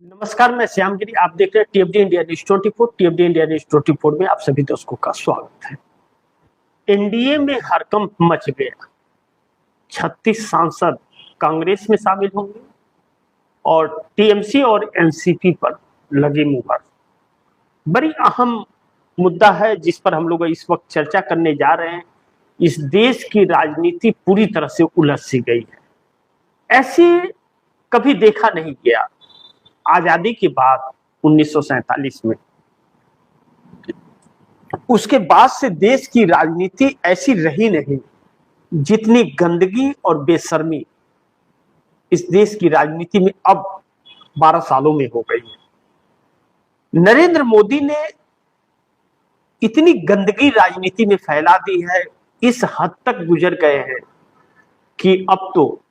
नमस्कार, मैं श्यामगिरी। आप देख रहे हैं टीएफडी इंडिया न्यूज 24। टीएफडी इंडिया न्यूज 24 में आप सभी दर्शकों का स्वागत है। एनडीए में हड़कंप मच गया। 36 सांसद कांग्रेस में शामिल होंगे और टीएमसी और एनसीपी पर लगी मुहर। बड़ी अहम मुद्दा है जिस पर हम लोग इस वक्त चर्चा करने जा रहे हैं। इस देश की राजनीति पूरी तरह से उलझ सी गई है। ऐसे कभी देखा नहीं गया। आजादी के बाद 1947 में, उसके बाद से देश की राजनीति ऐसी रही नहीं जितनी गंदगी और बेशर्मी इस देश की राजनीति में अब 12 सालों में हो गई है। नरेंद्र मोदी ने इतनी गंदगी राजनीति में फैला दी है, इस हद तक गुजर गए हैं कि अब तो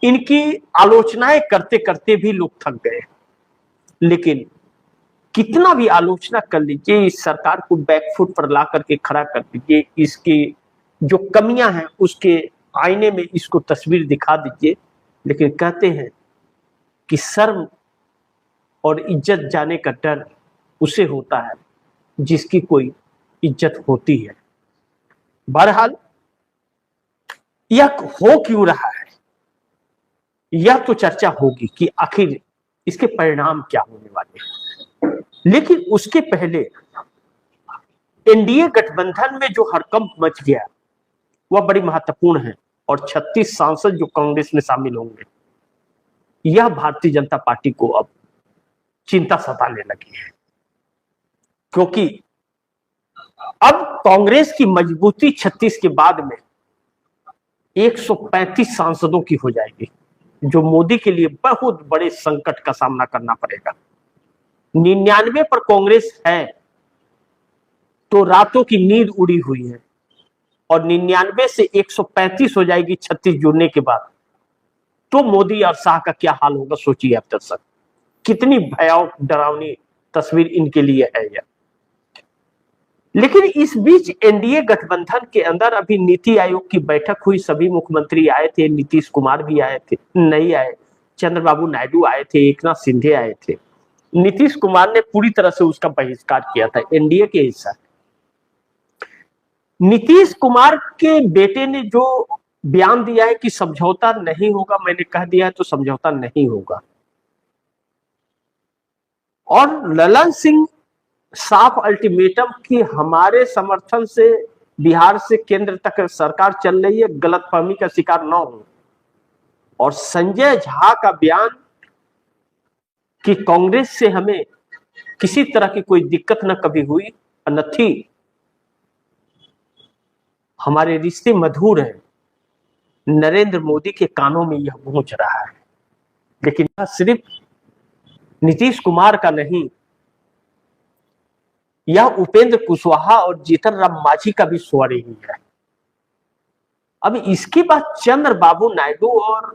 इनकी आलोचनाएं करते करते भी लोग थक गए। लेकिन कितना भी आलोचना कर लीजिए, इस सरकार को बैकफुट पर ला करके खड़ा कर दीजिए, इसकी जो कमियां हैं उसके आईने में इसको तस्वीर दिखा दीजिए, लेकिन कहते हैं कि शर्म और इज्जत जाने का डर उसे होता है जिसकी कोई इज्जत होती है। बहरहाल यह हो क्यों रहा है, यह तो चर्चा होगी कि आखिर इसके परिणाम क्या होने वाले हैं। लेकिन उसके पहले एनडीए गठबंधन में जो हड़कंप मच गया वह बड़ी महत्वपूर्ण है और 36 सांसद जो कांग्रेस में शामिल होंगे, यह भारतीय जनता पार्टी को अब चिंता सताने लगी है। क्योंकि अब कांग्रेस की मजबूती 36 के बाद में 135 सांसदों की हो जाएगी, जो मोदी के लिए बहुत बड़े संकट का सामना करना पड़ेगा। 99 पर कांग्रेस है तो रातों की नींद उड़ी हुई है, और 99 से 135 हो जाएगी 36 जुड़ने के बाद, तो मोदी और शाह का क्या हाल होगा सोचिए आप दर्शक। कितनी भयावह डरावनी तस्वीर इनके लिए है यह। लेकिन इस बीच एनडीए गठबंधन के अंदर अभी नीति आयोग की बैठक हुई। सभी मुख्यमंत्री आए थे, नीतीश कुमार भी आए थे, नहीं आए, चंद्रबाबू नायडू आए थे, एकनाथ शिंदे आए थे। नीतीश कुमार ने पूरी तरह से उसका बहिष्कार किया था, एनडीए के हिस्सा। नीतीश कुमार के बेटे ने जो बयान दिया है कि समझौता नहीं होगा, मैंने कह दिया है तो समझौता नहीं होगा। और ललन सिंह साफ अल्टीमेटम कि हमारे समर्थन से बिहार से केंद्र तक सरकार चल रही है, गलतफहमी का शिकार न हो। और संजय झा का बयान कि कांग्रेस से हमें किसी तरह की कोई दिक्कत न कभी हुई न थी, हमारे रिश्ते मधुर हैं, नरेंद्र मोदी के कानों में यह गूंज रहा है। लेकिन यह सिर्फ नीतीश कुमार का नहीं, यह उपेंद्र कुशवाहा और जीतन राम मांझी का भी स्वर ही है। अब इसके बाद चंद्रबाबू नायडू और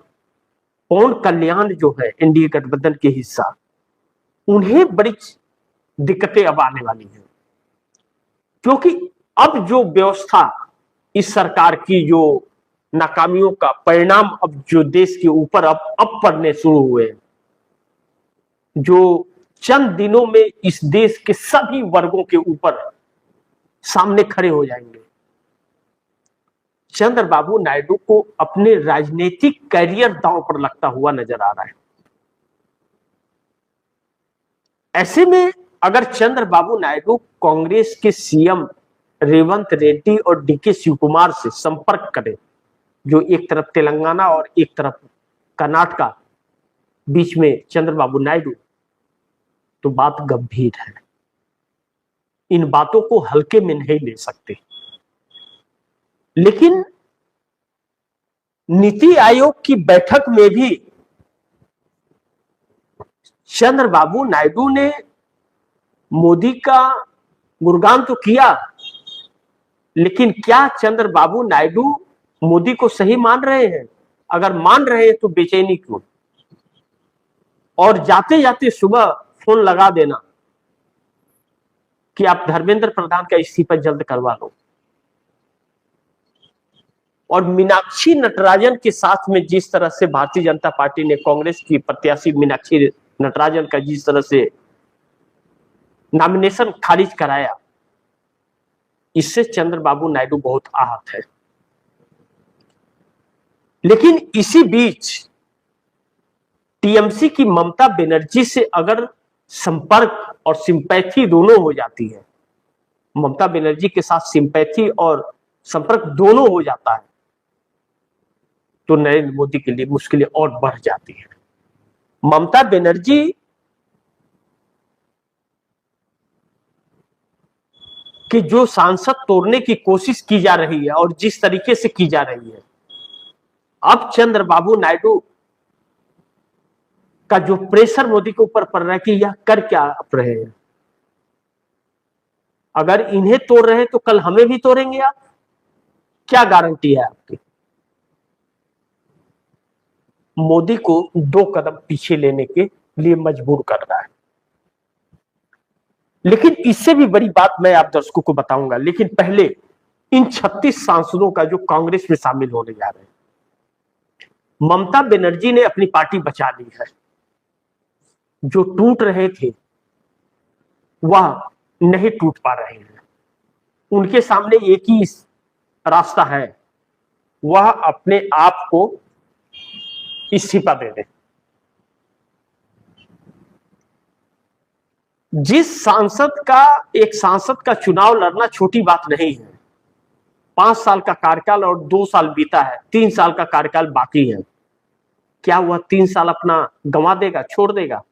पवन कल्याण जो है एनडीए गठबंधन के हिस्सा, उन्हें बड़ी दिक्कतें अब आने वाली हैं। क्योंकि अब जो व्यवस्था इस सरकार की, जो नाकामियों का परिणाम अब जो देश के ऊपर अब पड़ने शुरू हुए, जो चंद दिनों में इस देश के सभी वर्गों के ऊपर सामने खड़े हो जाएंगे। चंद्रबाबू नायडू को अपने राजनीतिक कैरियर दांव पर लगता हुआ नजर आ रहा है। ऐसे में अगर चंद्रबाबू नायडू कांग्रेस के सीएम रेवंत रेड्डी और डीके शिव कुमार से संपर्क करें, जो एक तरफ तेलंगाना और एक तरफ कर्नाटका, बीच में चंद्रबाबू नायडू, तो बात गंभीर है। इन बातों को हल्के में नहीं ले सकते। लेकिन नीति आयोग की बैठक में भी चंद्रबाबू नायडू ने मोदी का गुणगान तो किया, लेकिन क्या चंद्रबाबू नायडू मोदी को सही मान रहे हैं? अगर मान रहे हैं तो बेचैनी क्यों? और जाते जाते सुबह फोन लगा देना कि आप धर्मेंद्र प्रधान का इस्तीफा जल्द करवा लो। और मीनाक्षी नटराजन के साथ में जिस तरह से भारतीय जनता पार्टी ने कांग्रेस की प्रत्याशी मीनाक्षी नटराजन का जिस तरह से नॉमिनेशन खारिज कराया, इससे चंद्रबाबू नायडू बहुत आहत है। लेकिन इसी बीच टीएमसी की ममता बनर्जी से अगर संपर्क और सिंपैथी दोनों हो जाती है, ममता बनर्जी के साथ सिंपैथी और संपर्क दोनों हो जाता है, तो नरेंद्र मोदी के लिए मुश्किलें और बढ़ जाती है। ममता बनर्जी कि जो सांसद तोड़ने की कोशिश की जा रही है और जिस तरीके से की जा रही है, अब चंद्रबाबू नायडू का जो प्रेशर मोदी के ऊपर पड़ रहा है कि यह कर क्या रहे हैं, अगर इन्हें तोड़ रहे हैं तो कल हमें भी तोड़ेंगे आप, क्या गारंटी है आपकी? मोदी को 2 कदम पीछे लेने के लिए मजबूर कर रहा है। लेकिन इससे भी बड़ी बात मैं आप दर्शकों को बताऊंगा, लेकिन पहले इन 36 सांसदों का जो कांग्रेस में शामिल होने जा रहे हैं, ममता बनर्जी ने अपनी पार्टी बचा ली है। जो टूट रहे थे वह नहीं टूट पा रहे हैं। उनके सामने एक ही रास्ता है, वह अपने आप को इस्तीफा दे दे। एक सांसद का चुनाव लड़ना छोटी बात नहीं है। 5 साल का कार्यकाल और 2 साल बीता है, 3 साल का कार्यकाल बाकी है। क्या वह 3 साल अपना गंवा देगा, छोड़ देगा?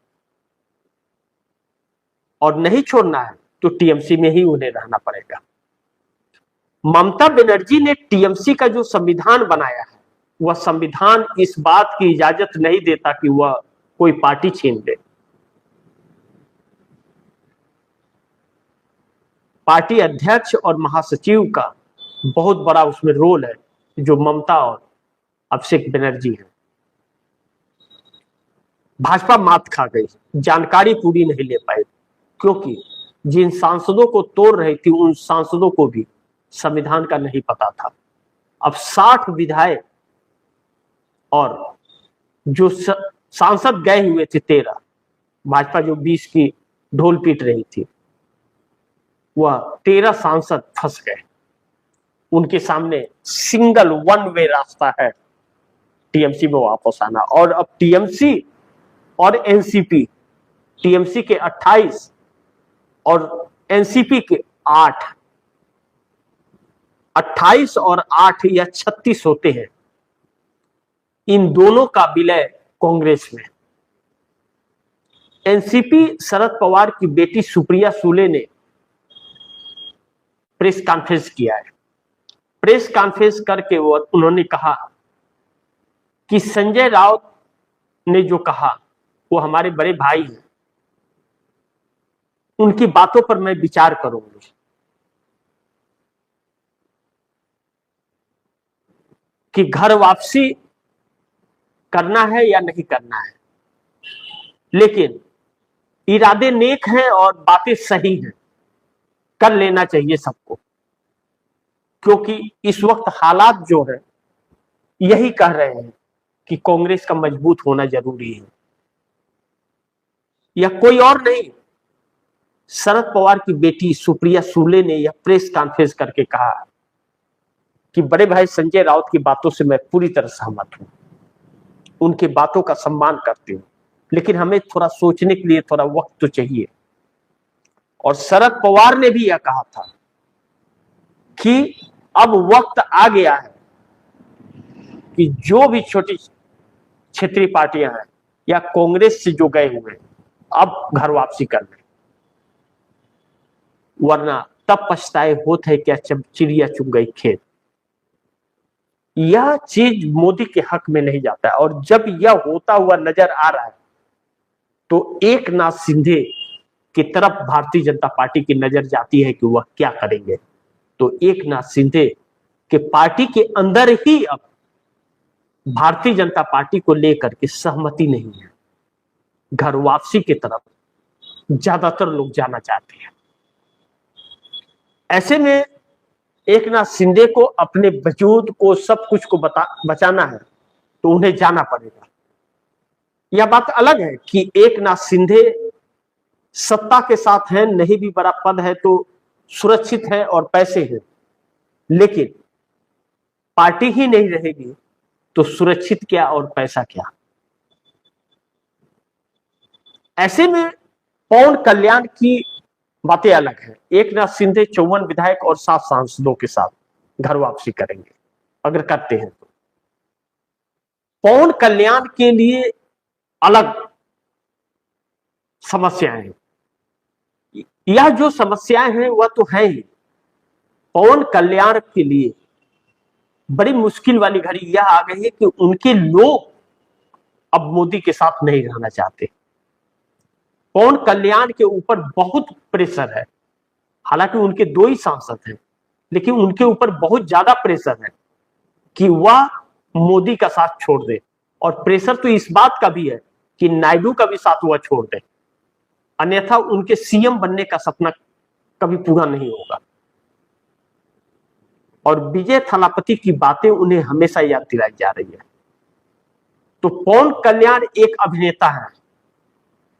और नहीं छोड़ना है तो टीएमसी में ही उन्हें रहना पड़ेगा। ममता बनर्जी ने टीएमसी का जो संविधान बनाया है, वह संविधान इस बात की इजाजत नहीं देता कि वह कोई पार्टी छीन ले। पार्टी अध्यक्ष और महासचिव का बहुत बड़ा उसमें रोल है, जो ममता और अभिषेक बनर्जी है। भाजपा मात खा गई, जानकारी पूरी नहीं ले पाई, क्योंकि जिन सांसदों को तोड़ रही थी उन सांसदों को भी संविधान का नहीं पता था। अब 60 विधायक और जो सांसद गए हुए थे 13, भाजपा जो 20 की ढोल पीट रही थी, वह 13 सांसद फंस गए। उनके सामने सिंगल वन वे रास्ता है टीएमसी में वापस आना। और अब टीएमसी और एनसीपी, टीएमसी के 28 और एनसीपी के 8, 28 और 8 या 36 होते हैं। इन दोनों का विलय कांग्रेस में। एनसीपी शरद पवार की बेटी सुप्रिया सुले ने प्रेस कॉन्फ्रेंस किया है। प्रेस कॉन्फ्रेंस करके उन्होंने कहा कि संजय राउत ने जो कहा वो हमारे बड़े भाई हैं, उनकी बातों पर मैं विचार करूंगी। कि घर वापसी करना है या नहीं करना है, लेकिन इरादे नेक हैं और बातें सही हैं, कर लेना चाहिए सबको, क्योंकि इस वक्त हालात जो है यही कह रहे हैं कि कांग्रेस का मजबूत होना जरूरी है। या कोई और नहीं, शरद पवार की बेटी सुप्रिया सुले ने यह प्रेस कॉन्फ्रेंस करके कहा कि बड़े भाई संजय राउत की बातों से मैं पूरी तरह सहमत हूं, उनकी बातों का सम्मान करती हूं, लेकिन हमें थोड़ा सोचने के लिए थोड़ा वक्त तो चाहिए। और शरद पवार ने भी यह कहा था कि अब वक्त आ गया है कि जो भी छोटी क्षेत्रीय पार्टियां हैं या कांग्रेस से जो गए हुए अब घर वापसी कर लें, वरना तब पछताए होते है क्या जब चिड़िया चुग गई खेत। यह चीज मोदी के हक में नहीं जाता है। और जब यह होता हुआ नजर आ रहा है तो एकनाथ शिंदे की तरफ भारतीय जनता पार्टी की नजर जाती है कि वह क्या करेंगे। तो एकनाथ शिंदे के पार्टी के अंदर ही अब भारतीय जनता पार्टी को लेकर के सहमति नहीं है। घर वापसी की तरफ ज्यादातर लोग जाना चाहते हैं। ऐसे में एकनाथ शिंदे को अपने वजूद को, सब कुछ को बचाना है तो उन्हें जाना पड़ेगा। यह बात अलग है कि एकनाथ शिंदे सत्ता के साथ है, नहीं भी बड़ा पद है तो सुरक्षित है और पैसे हैं, लेकिन पार्टी ही नहीं रहेगी तो सुरक्षित क्या और पैसा क्या। ऐसे में पवन कल्याण की बातें अलग है। एकनाथ शिंदे 54 विधायक और 7 सांसदों के साथ घर वापसी करेंगे, अगर करते हैं तो। पवन कल्याण के लिए अलग समस्याएं हैं। यह जो समस्याएं हैं वह तो है ही। पवन कल्याण के लिए बड़ी मुश्किल वाली घड़ी यह आ गई है कि उनके लोग अब मोदी के साथ नहीं रहना चाहते। पवन कल्याण के ऊपर बहुत प्रेशर है। हालांकि उनके 2 ही सांसद हैं, लेकिन उनके ऊपर बहुत ज्यादा प्रेशर है कि वह मोदी का साथ छोड़ दे। और प्रेशर तो इस बात का भी है कि नायडू का भी साथ वह छोड़ दे, अन्यथा उनके सीएम बनने का सपना कभी पूरा नहीं होगा। और विजय थलापति की बातें उन्हें हमेशा याद दिलाई जा रही है। तो पवन कल्याण एक अभिनेता है,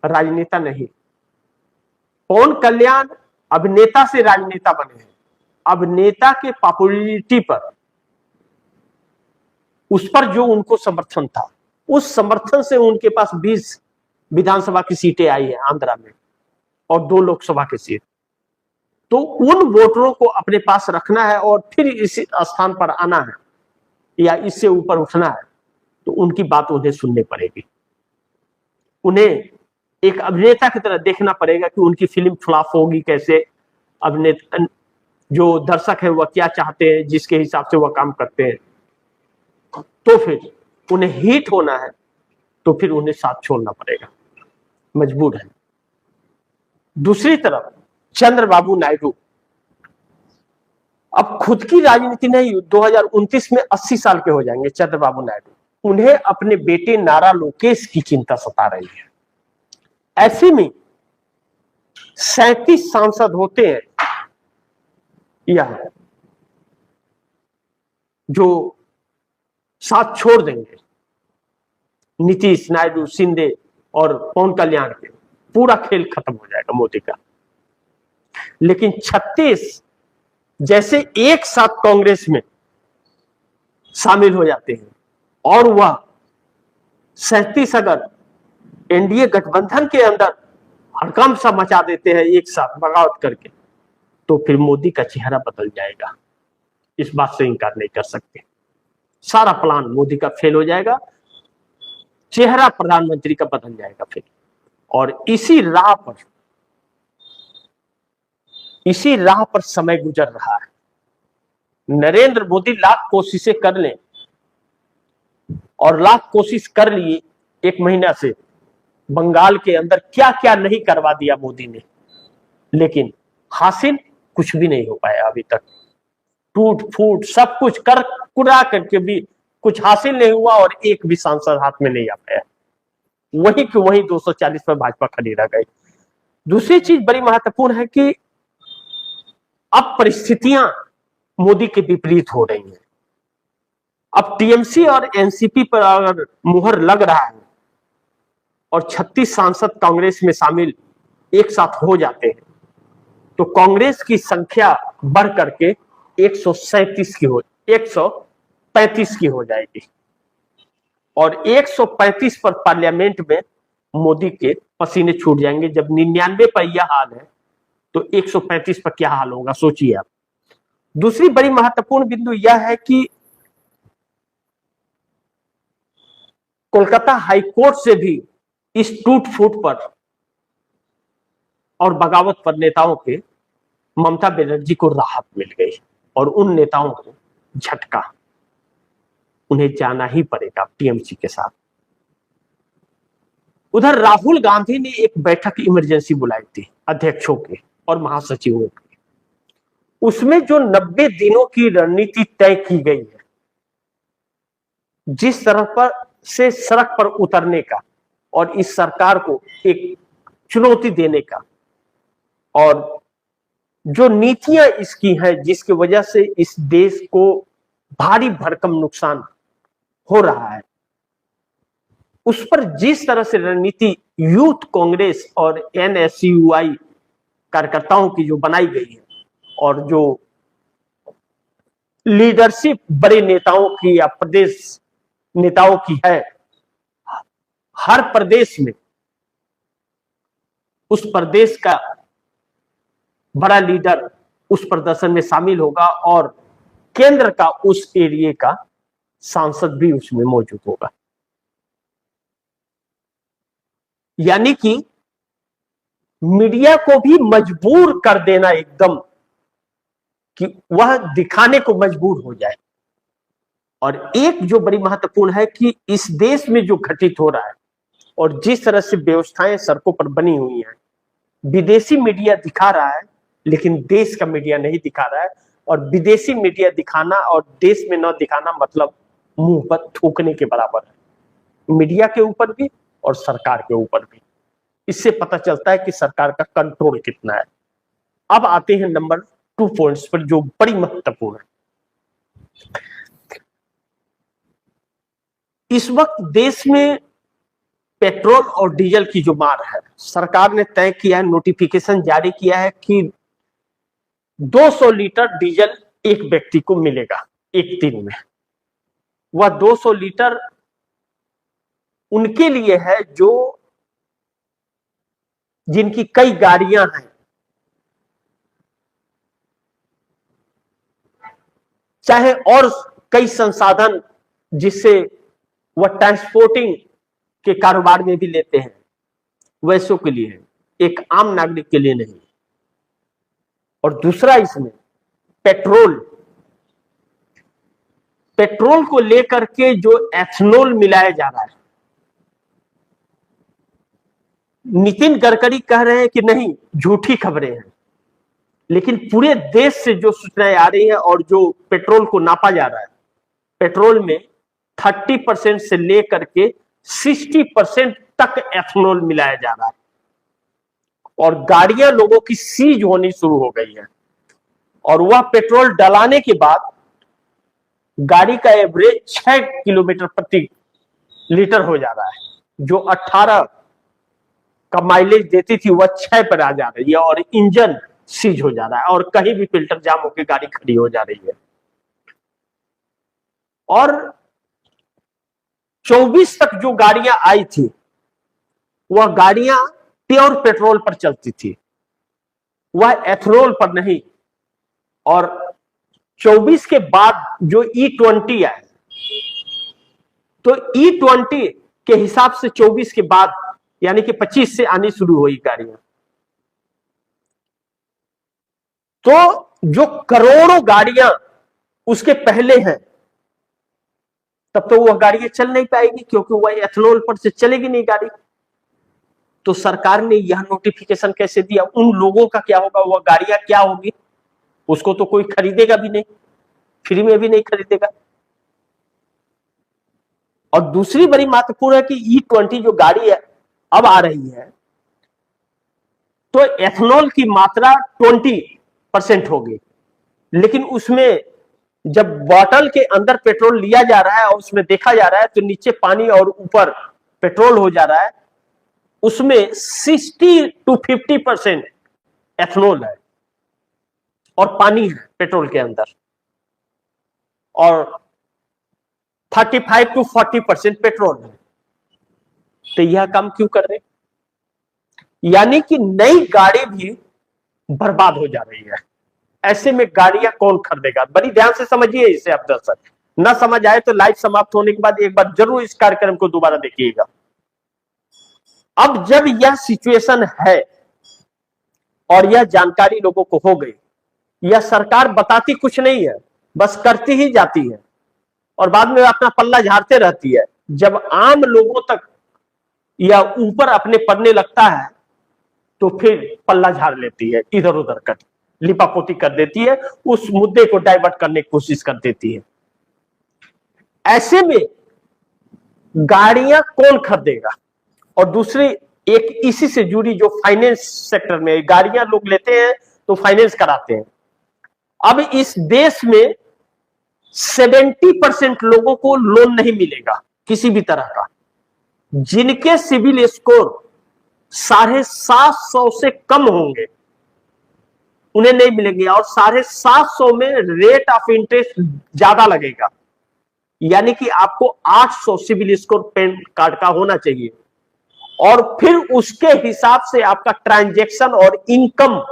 राजनेता नहीं। पवन कल्याण अभिनेता से राजनेता बने हैं। अभिनेता के पॉपुलैरिटी पर, उस पर जो उनको समर्थन था, उस समर्थन से उनके पास 20 विधानसभा की सीटें आई है आंध्रा में और 2 लोकसभा की सीट। तो उन वोटरों को अपने पास रखना है और फिर इस स्थान पर आना है या इससे ऊपर उठना है, तो उनकी बात उन्हें सुननी पड़ेगी। उन्हें एक अभिनेता की तरह देखना पड़ेगा कि उनकी फिल्म फ्लॉप होगी कैसे, अभिनेता जो दर्शक है वह क्या चाहते हैं, जिसके हिसाब से वह काम करते हैं। तो फिर उन्हें हिट होना है तो फिर उन्हें साथ छोड़ना पड़ेगा, मजबूर है। दूसरी तरफ चंद्रबाबू नायडू अब खुद की राजनीति नहीं, 2029 में 80 साल के हो जाएंगे चंद्रबाबू नायडू। उन्हें अपने बेटे नारा लोकेश की चिंता सता रही है। ऐसे में 37 सांसद होते हैं यह जो साथ छोड़ देंगे, नीतीश, नायडू, शिंदे और पवन कल्याण के, पूरा खेल खत्म हो जाएगा मोदी का। लेकिन 36 जैसे एक साथ कांग्रेस में शामिल हो जाते हैं और वह 37 अगर एनडीए गठबंधन के अंदर हड़कंप सा मचा देते हैं एक साथ बगावत करके, तो फिर मोदी का चेहरा बदल जाएगा। इस बात से इनकार नहीं कर सकते। सारा प्लान मोदी का फेल हो जाएगा, चेहरा प्रधानमंत्री का बदल जाएगा फिर। और इसी राह पर समय गुजर रहा है। नरेंद्र मोदी लाख कोशिशें कर लें, और लाख कोशिश कर लिए 1 महीना से, बंगाल के अंदर क्या क्या नहीं करवा दिया मोदी ने, लेकिन हासिल कुछ भी नहीं हो पाया अभी तक। टूट फूट सब कुछ कर कुरा करके भी कुछ हासिल नहीं हुआ और एक भी सांसद हाथ में नहीं आ पाया। वही कि वही 240 पर भाजपा खड़ी रह गई। दूसरी चीज बड़ी महत्वपूर्ण है कि अब परिस्थितियां मोदी के विपरीत हो रही हैं। अब टीएमसी और एनसीपी पर अगर मुहर लग रहा है और 36 सांसद कांग्रेस में शामिल एक साथ हो जाते हैं, तो कांग्रेस की संख्या बढ़ करके 137 की 135 की हो जाएगी। और 135 पर पार्लियामेंट में मोदी के पसीने छूट जाएंगे। जब 99 पर यह हाल है तो 135 पर क्या हाल होगा, सोचिए आप। दूसरी बड़ी महत्वपूर्ण बिंदु यह है कि कोलकाता हाईकोर्ट से भी इस टूट फूट पर और बगावत पर नेताओं के, ममता बनर्जी को राहत मिल गई और उन नेताओं को झटका, उन्हें जाना ही पड़ेगा टीएमसी के साथ। उधर राहुल गांधी ने एक बैठक इमरजेंसी बुलाई थी अध्यक्षों के और महासचिवों की। उसमें जो 90 दिनों की रणनीति तय की गई है, जिस तरह पर से सड़क पर उतरने का और इस सरकार को एक चुनौती देने का, और जो नीतियां इसकी हैं, जिसकी वजह से इस देश को भारी भरकम नुकसान हो रहा है, उस पर जिस तरह से रणनीति यूथ कांग्रेस और एनएसयूआई कार्यकर्ताओं की जो बनाई गई है, और जो लीडरशिप बड़े नेताओं की या प्रदेश नेताओं की है, हर प्रदेश में उस प्रदेश का बड़ा लीडर उस प्रदर्शन में शामिल होगा और केंद्र का उस एरिया का सांसद भी उसमें मौजूद होगा। यानी कि मीडिया को भी मजबूर कर देना एकदम कि वह दिखाने को मजबूर हो जाए। और एक जो बड़ी महत्वपूर्ण है कि इस देश में जो घटित हो रहा है और जिस तरह से व्यवस्थाएं सड़कों पर बनी हुई हैं, विदेशी मीडिया दिखा रहा है लेकिन देश का मीडिया नहीं दिखा रहा है। और विदेशी मीडिया दिखाना और देश में न दिखाना मतलब मुंह पर थूकने के बराबर है, मीडिया के ऊपर भी और सरकार के ऊपर भी। इससे पता चलता है कि सरकार का कंट्रोल कितना है। अब आते हैं नंबर 2 पॉइंट्स पर जो बड़ी महत्वपूर्ण है। इस वक्त देश में पेट्रोल और डीजल की जो मार है, सरकार ने तय किया है, नोटिफिकेशन जारी किया है कि 200 लीटर डीजल एक व्यक्ति को मिलेगा एक दिन में। वह 200 लीटर उनके लिए है जो जिनकी कई गाड़ियां हैं, चाहे और कई संसाधन जिससे वह ट्रांसपोर्टिंग के कारोबार में भी लेते हैं, वैसों के लिए है, एक आम नागरिक के लिए नहीं। और दूसरा इसमें पेट्रोल को लेकर के जो एथनॉल मिलाया जा रहा है, नितिन गडकरी कह रहे हैं कि नहीं, झूठी खबरें हैं, लेकिन पूरे देश से जो सूचनाएं आ रही हैं और जो पेट्रोल को नापा जा रहा है, पेट्रोल में 30% से लेकर के 60% तक एथनॉल मिलाया जा रहा है। और गाड़ियां लोगों की सीज होनी शुरू हो गई है। और वह पेट्रोल डलाने के बाद गाड़ी का एवरेज 6 किलोमीटर प्रति लीटर हो जा रहा है, जो 18 का माइलेज देती थी वह 6 पर आ जा रही है। और इंजन सीज हो जा रहा है और कहीं भी फिल्टर जाम होकर गाड़ी खड़ी हो जा रही है। और 24 तक जो गाड़ियां आई थी वह गाड़ियां प्योर पेट्रोल पर चलती थी, वह एथनॉल पर नहीं। और 24 के बाद जो E20 आए, तो E20 के हिसाब से 24 के बाद यानी कि 25 से आनी शुरू हुई गाड़ियां। तो जो करोड़ों गाड़ियां उसके पहले हैं, तब तो वह गाड़ियां चल नहीं पाएगी क्योंकि वह एथनॉल पर से चलेगी नहीं गाड़ी। तो सरकार ने यह नोटिफिकेशन कैसे दिया? उन लोगों का क्या होगा? वह गाड़ियां क्या होगी? उसको तो कोई खरीदेगा भी नहीं, फ्री में भी नहीं खरीदेगा। और दूसरी बड़ी महत्वपूर्ण है कि E20 जो गाड़ी है अब आ रही है, तो एथनॉल की मात्रा 20% होगी, लेकिन उसमें जब बॉटल के अंदर पेट्रोल लिया जा रहा है और उसमें देखा जा रहा है तो नीचे पानी और ऊपर पेट्रोल हो जा रहा है, उसमें 60 to 50% एथनॉल है और पानी है पेट्रोल के अंदर, और 35 to 40% पेट्रोल है। तो यह काम क्यों कर रहे? यानी कि नई गाड़ी भी बर्बाद हो जा रही है। ऐसे में गाड़ियां कौन खरीदेगा? बड़ी ध्यान से समझिए इसे आप दर्शक, ना समझ आए तो लाइव समाप्त होने के बाद एक बार जरूर इस कार्यक्रम को दोबारा देखिएगा। अब जब यह सिचुएशन है और यह जानकारी लोगों को हो गई, यह सरकार बताती कुछ नहीं है, बस करती ही जाती है और बाद में अपना पल्ला झाड़ते रहती है। जब आम लोगों तक या ऊपर अपने पड़ने लगता है तो फिर पल्ला झाड़ लेती है, इधर उधर कर लिपापोती कर देती है, उस मुद्दे को डाइवर्ट करने की कोशिश कर देती है। ऐसे में गाड़ियां कौन खरीदेगा? और दूसरी एक इसी से जुड़ी जो फाइनेंस सेक्टर में गाड़ियां लोग लेते हैं तो फाइनेंस कराते हैं। अब इस देश में 70% लोगों को लोन नहीं मिलेगा किसी भी तरह का। जिनके सिविल स्कोर 750 से कम होंगे उन्हें नहीं मिलेंगे, और 750 में रेट ऑफ इंटरेस्ट ज्यादा लगेगा। यानी कि आपको 800 सिविल स्कोर पैन कार्ड का होना चाहिए, और फिर उसके हिसाब से आपका ट्रांजैक्शन और इनकम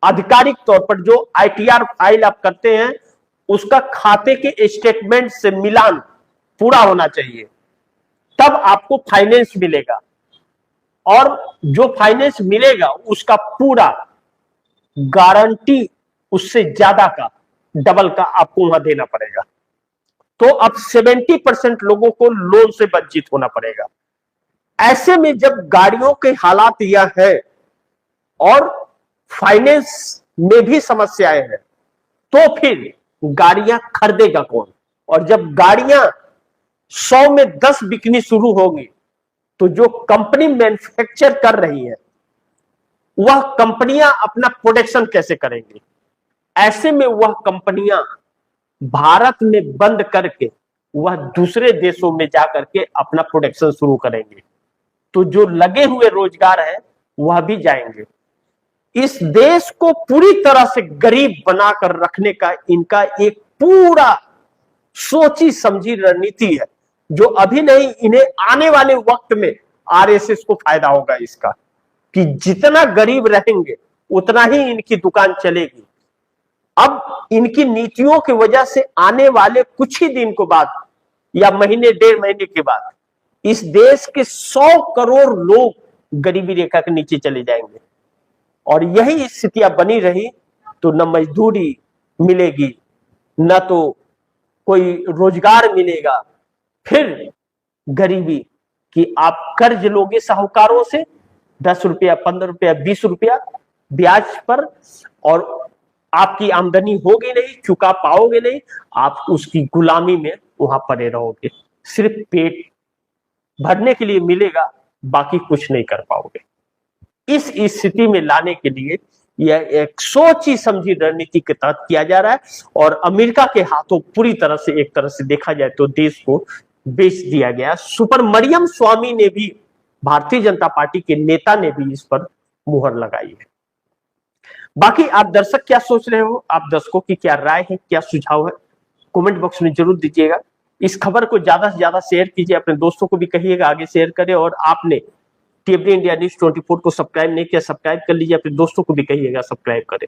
आधिकारिक तौर पर जो आईटीआर फाइल आप करते हैं उसका खाते के स्टेटमेंट से मिलान पूरा होना चाहिए, तब आपको फाइनेंस मिलेगा। और जो फाइनेंस मिलेगा उसका पूरा गारंटी उससे ज्यादा का, डबल का आपको वहां देना पड़ेगा। तो अब 70% लोगों को लोन से वंचित होना पड़ेगा। ऐसे में जब गाड़ियों के हालात यह है और फाइनेंस में भी समस्याएं हैं, तो फिर गाड़ियां खरीदेगा कौन? और जब गाड़ियां 100 में 10 बिकनी शुरू होगी तो जो कंपनी मैन्युफैक्चर कर रही है वह कंपनियां अपना प्रोडक्शन कैसे करेंगी? ऐसे में वह कंपनियां भारत में बंद करके वह दूसरे देशों में जाकर के अपना प्रोडक्शन शुरू करेंगे, तो जो लगे हुए रोजगार है वह भी जाएंगे। इस देश को पूरी तरह से गरीब बनाकर रखने का इनका एक पूरा सोची समझी रणनीति है, जो अभी नहीं, इन्हें आने वाले वक्त में आरएसएस को फायदा होगा इसका, कि जितना गरीब रहेंगे उतना ही इनकी दुकान चलेगी। अब इनकी नीतियों की वजह से आने वाले कुछ ही दिन के बाद या महीने 1.5 महीने के बाद इस देश के 100 करोड़ लोग गरीबी रेखा के नीचे चले जाएंगे। और यही स्थितियां बनी रही तो न मजदूरी मिलेगी, न तो कोई रोजगार मिलेगा, फिर गरीबी कि आप कर्ज लोगे साहूकारों से 10 रुपया, 15 रुपया, 20 रुपया ब्याज पर, और आपकी आमदनी होगी नहीं, चुका पाओगे नहीं, आप उसकी गुलामी में वहां पड़े रहोगे। सिर्फ पेट भरने के लिए मिलेगा, बाकी कुछ नहीं कर पाओगे। इस स्थिति में लाने के लिए यह एक सोची समझी रणनीति के तहत किया जा रहा है, और अमेरिका के हाथों पूरी तरह से, एक तरह से देखा जाए तो देश को बेच दिया गया। सुब्रमण्यम स्वामी ने भी, भारतीय जनता पार्टी के नेता ने भी इस पर मुहर लगाई है। बाकी आप दर्शक क्या सोच रहे हो, आप दर्शकों की क्या राय है, क्या सुझाव है, कमेंट बॉक्स में जरूर दीजिएगा। इस खबर को ज्यादा से ज्यादा शेयर कीजिए, अपने दोस्तों को भी कहिएगा आगे शेयर करें, और आपने टीएफडी इंडिया न्यूज 24 को सब्सक्राइब नहीं किया, सब्सक्राइब कर लीजिए, अपने दोस्तों को भी कहिएगा सब्सक्राइब करें।